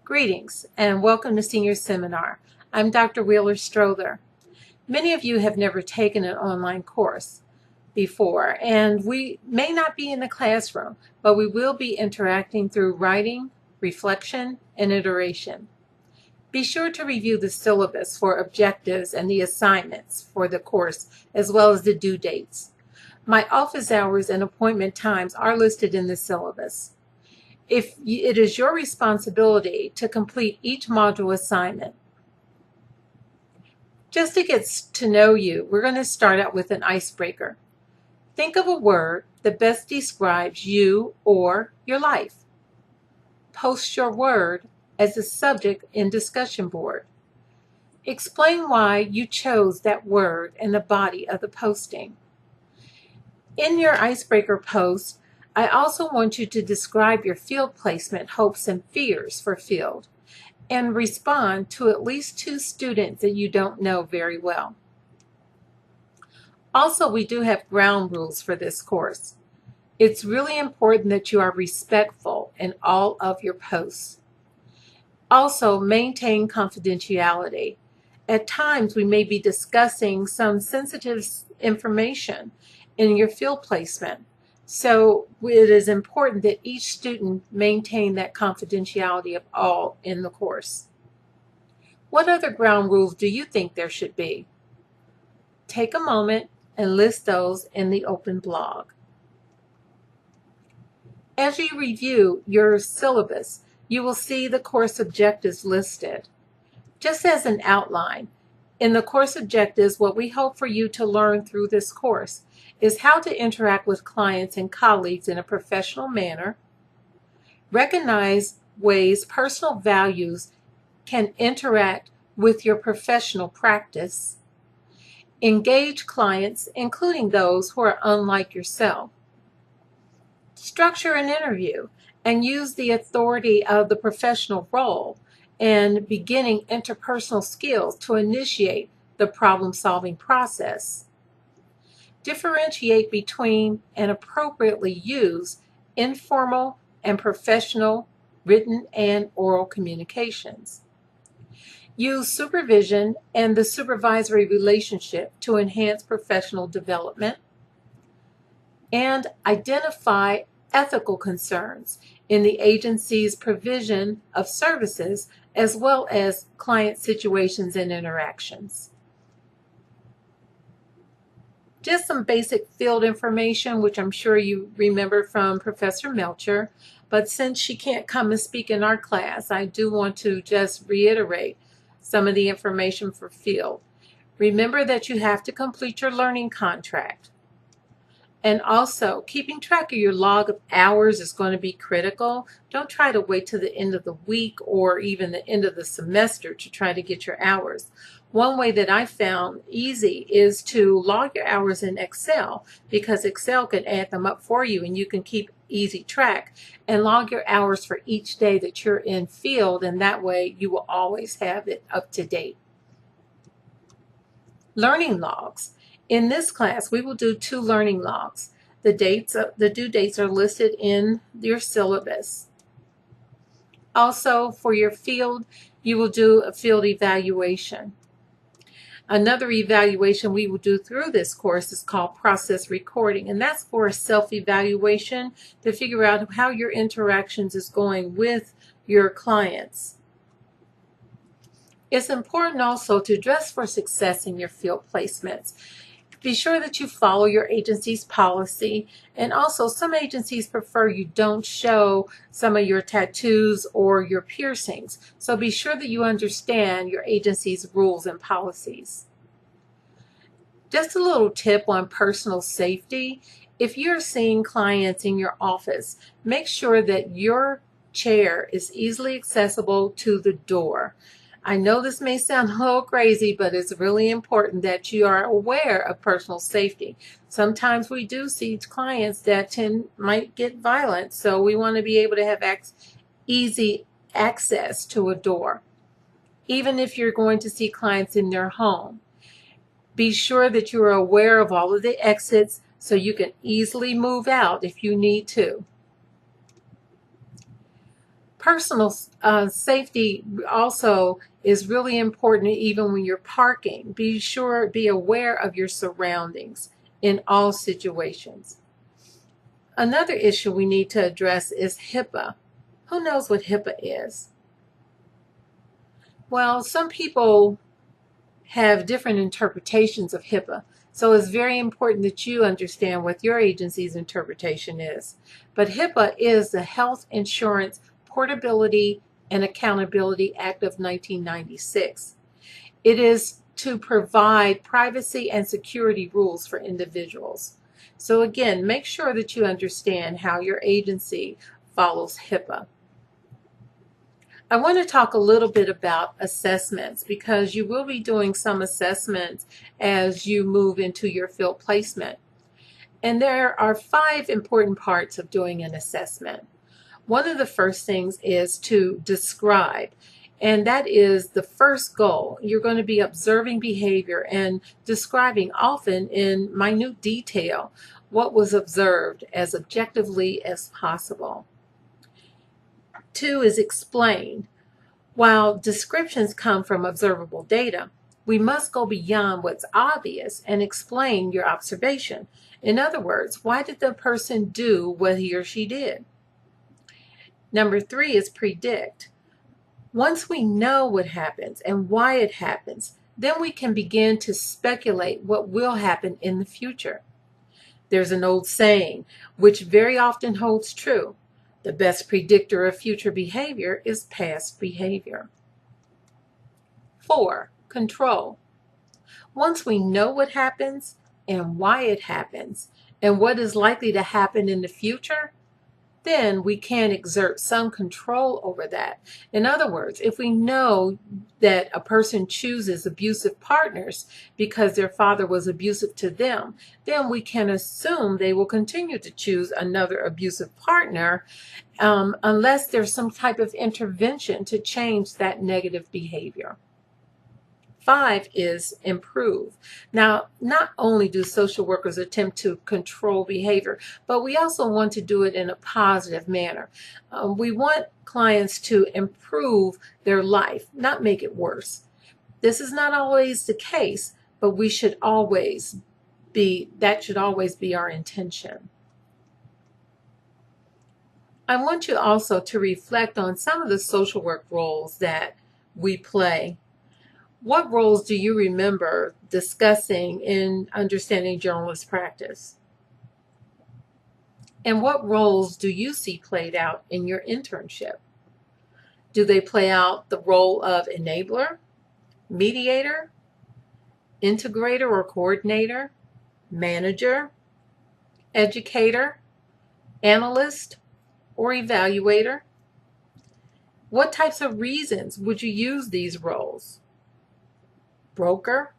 Greetings and welcome to Senior Seminar. I'm Dr. Wheeler Strother. Many of you have never taken an online course before, and we may not be in the classroom, but we will be interacting through writing, reflection, and iteration. Be sure to review the syllabus for objectives and the assignments for the course, as well as the due dates. My office hours and appointment times are listed in the syllabus. It is your responsibility to complete each module assignment. Just to get to know you, we're going to start out with an icebreaker. Think of a word that best describes you or your life. Post your word as a subject in discussion board. Explain why you chose that word in the body of the posting. In your icebreaker post, I also want you to describe your field placement hopes and fears for field and respond to at least 2 students that you don't know very well. Also, we do have ground rules for this course. It's really important that you are respectful in all of your posts. Also, maintain confidentiality. At times, we may be discussing some sensitive information in your field placement. So it is important that each student maintain that confidentiality of all in the course. What other ground rules do you think there should be? Take a moment and list those in the open blog. As you review your syllabus, you will see the course objectives listed. Just as an outline, in the course objectives, what we hope for you to learn through this course is how to interact with clients and colleagues in a professional manner, recognize ways personal values can interact with your professional practice, engage clients, including those who are unlike yourself, structure an interview, and use the authority of the professional role and beginning interpersonal skills to initiate the problem-solving process. Differentiate between and appropriately use informal and professional written and oral communications. Use supervision and the supervisory relationship to enhance professional development. And identify ethical concerns in the agency's provision of services as well as client situations and interactions. Just some basic field information, which I'm sure you remember from Professor Melcher, but since she can't come and speak in our class, I do want to just reiterate some of the information for field. Remember that you have to complete your learning contract. And also, keeping track of your log of hours is going to be critical. Don't try to wait till the end of the week or even the end of the semester to try to get your hours. One way that I found easy is to log your hours in Excel, because Excel can add them up for you and you can keep easy track and log your hours for each day that you're in field, and that way you will always have it up to date. Learning logs. In this class, we will do 2 learning logs. The due dates are listed in your syllabus. Also, for your field, you will do a field evaluation. Another evaluation we will do through this course is called process recording, and that's for a self-evaluation to figure out how your interactions is going with your clients. It's important also to dress for success in your field placements. Be sure that you follow your agency's policy, and also some agencies prefer you don't show some of your tattoos or your piercings. So be sure that you understand your agency's rules and policies. Just a little tip on personal safety. If you're seeing clients in your office, make sure that your chair is easily accessible to the door. I know this may sound a little crazy, but it's really important that you are aware of personal safety. Sometimes we do see clients that might get violent, so we want to be able to have easy access to a door. Even if you're going to see clients in their home, be sure that you are aware of all of the exits so you can easily move out if you need to. Personal safety also is really important even when you're parking. Be aware of your surroundings in all situations. Another issue we need to address is HIPAA. Who knows what HIPAA is? Well, some people have different interpretations of HIPAA, so it's very important that you understand what your agency's interpretation is. But HIPAA is the Health Insurance Portability and Accountability Act of 1996. It is to provide privacy and security rules for individuals. So again, make sure that you understand how your agency follows HIPAA. I want to talk a little bit about assessments because you will be doing some assessments as you move into your field placement. And there are 5 important parts of doing an assessment. One of the first things is to describe, and that is the first goal. You're going to be observing behavior and describing, often in minute detail, what was observed as objectively as possible. 2 is explain. While descriptions come from observable data, we must go beyond what's obvious and explain your observation. In other words, why did the person do what he or she did? Number 3 is predict. Once we know what happens and why it happens, then we can begin to speculate what will happen in the future. There's an old saying, which very often holds true. The best predictor of future behavior is past behavior. 4, control. Once we know what happens and why it happens and what is likely to happen in the future, then we can exert some control over that. In other words, if we know that a person chooses abusive partners because their father was abusive to them, then we can assume they will continue to choose another abusive partner unless there's some type of intervention to change that negative behavior. 5 is improve. Now, not only do social workers attempt to control behavior, but we also want to do it in a positive manner. We want clients to improve their life, not make it worse. This is not always the case, but that should always be our intention. I want you also to reflect on some of the social work roles that we play. What roles do you remember discussing in understanding generalist practice? And what roles do you see played out in your internship? Do they play out the role of enabler, mediator, integrator or coordinator, manager, educator, analyst, or evaluator? What types of reasons would you use these roles? Broker,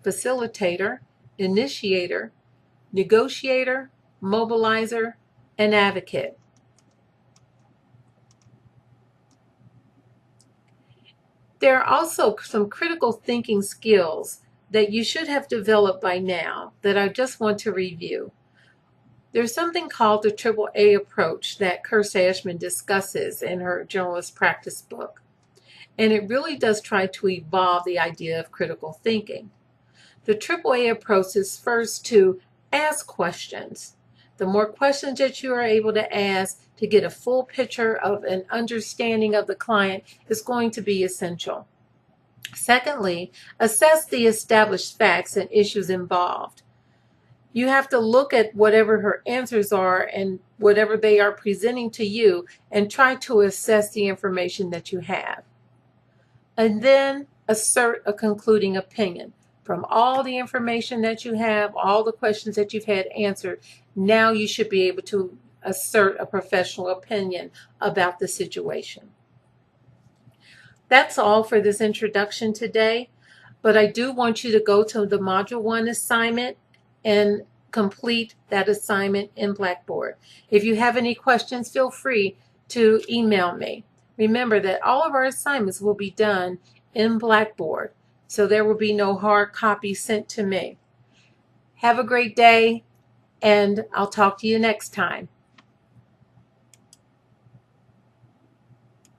facilitator, initiator, negotiator, mobilizer, and advocate. There are also some critical thinking skills that you should have developed by now that I just want to review. There's something called the AAA approach that Kirst Ashman discusses in her generalist practice book. And it really does try to evolve the idea of critical thinking. The AAA approach is first to ask questions. The more questions that you are able to ask to get a full picture of an understanding of the client is going to be essential. Secondly, assess the established facts and issues involved. You have to look at whatever her answers are and whatever they are presenting to you and try to assess the information that you have. And then assert a concluding opinion. From all the information that you have, all the questions that you've had answered, now you should be able to assert a professional opinion about the situation. That's all for this introduction today, but I do want you to go to the Module 1 assignment and complete that assignment in Blackboard. If you have any questions, feel free to email me. Remember that all of our assignments will be done in Blackboard, so there will be no hard copy sent to me. Have a great day, and I'll talk to you next time.